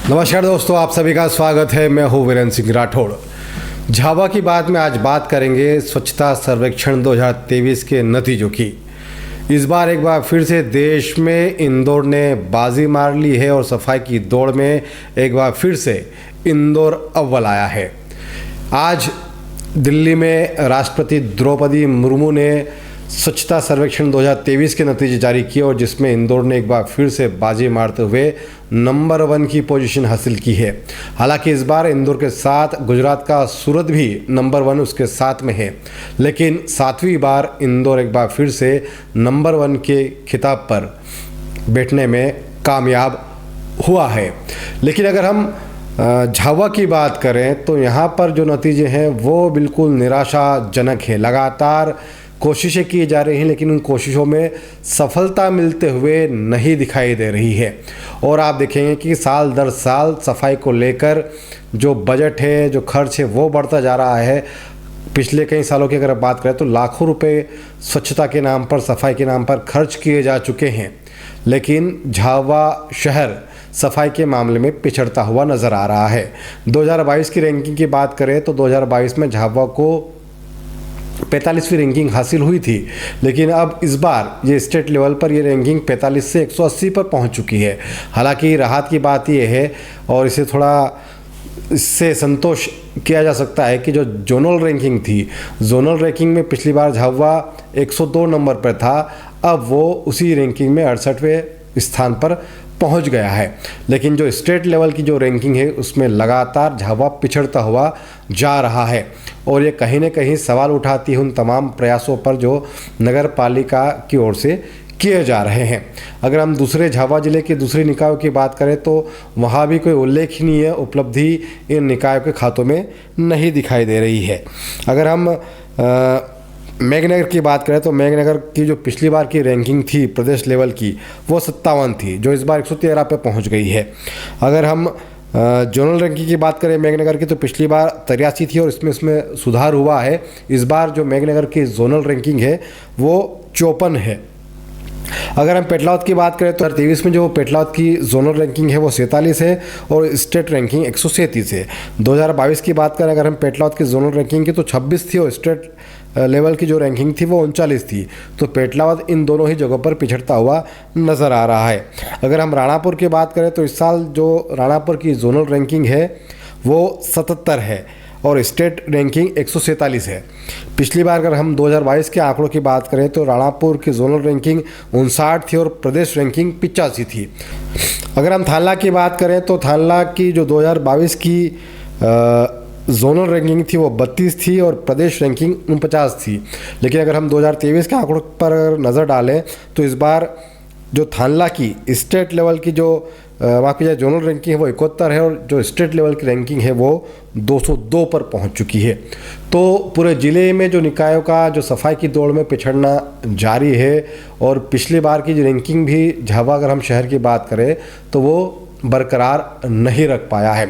नमस्कार दोस्तों, आप सभी का स्वागत है। मैं हूं वीरेंद्र सिंह राठौड़। झाबुआ की बात में आज बात करेंगे स्वच्छता सर्वेक्षण 2023 के नतीजों की। इस बार एक बार फिर से देश में इंदौर ने बाजी मार ली है और सफाई की दौड़ में एक बार फिर से इंदौर अव्वल आया है। आज दिल्ली में राष्ट्रपति द्रौपदी मुर्मू ने स्वच्छता सर्वेक्षण 2023 के नतीजे जारी किए और जिसमें इंदौर ने एक बार फिर से बाजी मारते हुए नंबर 1 की पोजीशन हासिल की है। हालांकि इस बार इंदौर के साथ गुजरात का सूरत भी नंबर 1 उसके साथ में है, लेकिन 7वीं बार इंदौर एक बार फिर से नंबर 1 के खिताब पर बैठने में कामयाब हुआ है। लेकिन अगर हम झाबुआ की बात करें तो यहाँ पर जो नतीजे हैं वो बिल्कुल निराशाजनक है। लगातार कोशिशें की जा रही हैं, लेकिन उन कोशिशों में सफलता मिलते हुए नहीं दिखाई दे रही है। और आप देखेंगे कि साल दर साल सफाई को लेकर जो बजट है, जो खर्च है, वो बढ़ता जा रहा है। पिछले कई सालों की अगर बात करें तो लाखों रुपए स्वच्छता के नाम पर, सफाई के नाम पर खर्च किए जा चुके हैं, लेकिन झाबुआ शहर सफाई के मामले में पिछड़ता हुआ नज़र आ रहा है। 2022 की रैंकिंग की बात करें तो 2022 में झाबुआ को 45वीं रैंकिंग हासिल हुई थी, लेकिन अब इस बार ये स्टेट लेवल पर ये रैंकिंग 45 से 180 पर पहुंच चुकी है। हालांकि राहत की बात ये है और इसे थोड़ा इससे संतोष किया जा सकता है कि जो जोनल रैंकिंग थी, जोनल रैंकिंग में पिछली बार झाबुआ 102 नंबर पर था, अब वो उसी रैंकिंग में 68वें स्थान पर पहुंच गया है। लेकिन जो स्टेट लेवल की जो रैंकिंग है उसमें लगातार झाबुआ पिछड़ता हुआ जा रहा है और ये कहीं न कहीं सवाल उठाती है उन तमाम प्रयासों पर जो नगर पालिका की ओर से किए जा रहे हैं। अगर हम दूसरे झाबुआ जिले के दूसरे निकायों की बात करें तो वहाँ भी कोई उल्लेखनीय उपलब्धि इन निकायों के खातों में नहीं दिखाई दे रही है। अगर हम मेघनगर की बात करें तो मेघनगर की जो पिछली बार की रैंकिंग थी प्रदेश लेवल की वो 57 थी, जो इस बार 113 पे पहुंच गई है। अगर हम जोनल रैंकिंग की बात करें मेघनगर की तो पिछली बार 83 थी और इसमें सुधार हुआ है। इस बार जो मेघनगर की जोनल रैंकिंग है वो 54 है। अगर हम पेटलावद की बात करें तो 2023 में जो पेटलावद की जोनल रैंकिंग है वो 47 है और स्टेट रैंकिंग 137 है। 2022 की बात करें अगर हम पेटलावद की जोनल रैंकिंग की तो 26 थी और स्टेट लेवल की जो रैंकिंग थी वो 39 थी। तो पेटलावद इन दोनों ही जगहों पर पिछड़ता हुआ नज़र आ रहा है। अगर हम राणापुर की बात करें तो इस साल जो राणापुर की जोनल रैंकिंग है वो 77 है और स्टेट रैंकिंग 147 है। पिछली बार अगर हम 2022 के आंकड़ों की बात करें तो राणापुर की जोनल रैंकिंग 59 थी और प्रदेश रैंकिंग 85 थी। अगर हम थानला की बात करें तो थानला की जो 2022 की जोनल रैंकिंग थी वो 32 थी और प्रदेश रैंकिंग 49 थी। लेकिन अगर हम 2023 के आंकड़ों पर नज़र डालें तो इस बार जो थानला की स्टेट लेवल की जो वहाँ की जो जोनल रैंकिंग है वो 71 है और जो स्टेट लेवल की रैंकिंग है वो 202 पर पहुँच चुकी है। तो पूरे ज़िले में जो निकायों का जो सफाई की दौड़ में पिछड़ना जारी है और पिछली बार की जो रैंकिंग भी झाबुआ अगर हम शहर की बात करें तो वो बरकरार नहीं रख पाया है।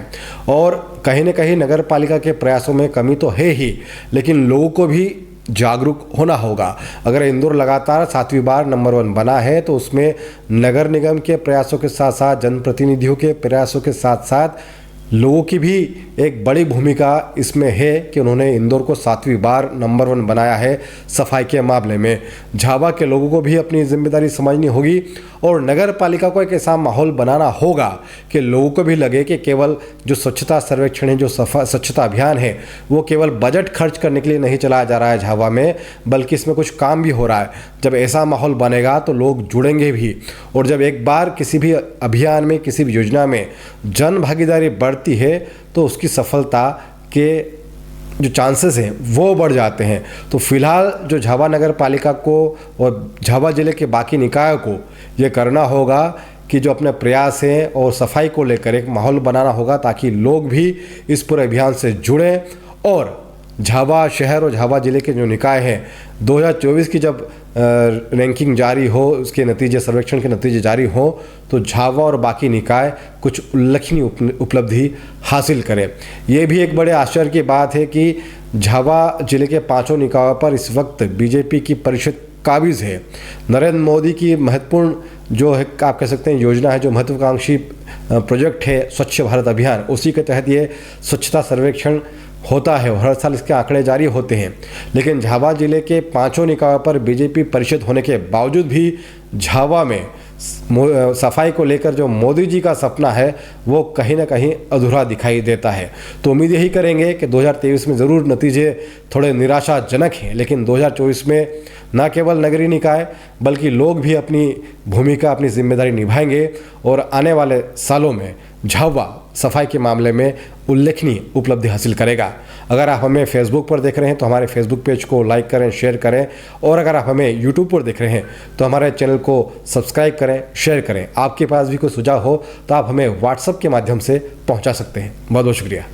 और कहीं न कहीं नगर पालिका के प्रयासों में कमी तो है ही, लेकिन लोगों को भी जागरूक होना होगा। अगर इंदौर लगातार 7वीं बार नंबर 1 बना है तो उसमें नगर निगम के प्रयासों के साथ साथ जनप्रतिनिधियों के प्रयासों के साथ साथ लोगों की भी एक बड़ी भूमिका इसमें है कि उन्होंने इंदौर को 7वीं बार नंबर 1 बनाया है सफाई के मामले में। झाबुआ के लोगों को भी अपनी जिम्मेदारी समझनी होगी और नगर पालिका को एक ऐसा माहौल बनाना होगा कि लोगों को भी लगे कि केवल जो स्वच्छता सर्वेक्षण है, जो स्वच्छता अभियान है, वो केवल बजट खर्च करने के लिए नहीं चलाया जा रहा है झाबुआ में, बल्कि इसमें कुछ काम भी हो रहा है। जब ऐसा माहौल बनेगा तो लोग जुड़ेंगे भी और जब एक बार किसी भी अभियान में, किसी भी योजना में जन भागीदारी बढ़ती है तो उसकी सफलता के जो चांसेस हैं वो बढ़ जाते हैं। तो फिलहाल जो झाबुआ नगर पालिका को और झाबुआ जिले के बाकी निकायों को ये करना होगा कि जो अपने प्रयास हैं और सफाई को लेकर एक माहौल बनाना होगा ताकि लोग भी इस पूरे अभियान से जुड़ें और झाबुआ शहर और झाबुआ जिले के जो निकाय हैं 2024 की जब रैंकिंग जारी हो, उसके नतीजे, सर्वेक्षण के नतीजे जारी हो तो झाबुआ और बाकी निकाय कुछ उल्लेखनीय उपलब्धि हासिल करें। ये भी एक बड़े आश्चर्य की बात है कि झाबुआ जिले के 5 निकायों पर इस वक्त बीजेपी की परिषद काबिज़ है। नरेंद्र मोदी की महत्वपूर्ण जो है आप कह सकते हैं योजना है, जो महत्वाकांक्षी प्रोजेक्ट है स्वच्छ भारत अभियान, उसी के तहत ये स्वच्छता सर्वेक्षण होता है और हर साल इसके आंकड़े जारी होते हैं। लेकिन झाबुआ जिले के 5 निकायों पर बीजेपी परिषद होने के बावजूद भी झाबुआ में सफाई को लेकर जो मोदी जी का सपना है वो कहीं ना कहीं अधूरा दिखाई देता है। तो उम्मीद यही करेंगे कि 2023 में ज़रूर नतीजे थोड़े निराशाजनक हैं, लेकिन 2024 में न केवल नगरीय निकाय बल्कि लोग भी अपनी भूमिका, अपनी जिम्मेदारी निभाएंगे और आने वाले सालों में झाबुआ सफाई के मामले में उल्लेखनीय उपलब्धि हासिल करेगा। अगर आप हमें फेसबुक पर देख रहे हैं तो हमारे फेसबुक पेज को लाइक करें, शेयर करें, और अगर आप हमें यूट्यूब पर देख रहे हैं तो हमारे चैनल को सब्सक्राइब करें, शेयर करें। आपके पास भी कोई सुझाव हो तो आप हमें व्हाट्सएप के माध्यम से पहुंचा सकते हैं। बहुत बहुत शुक्रिया।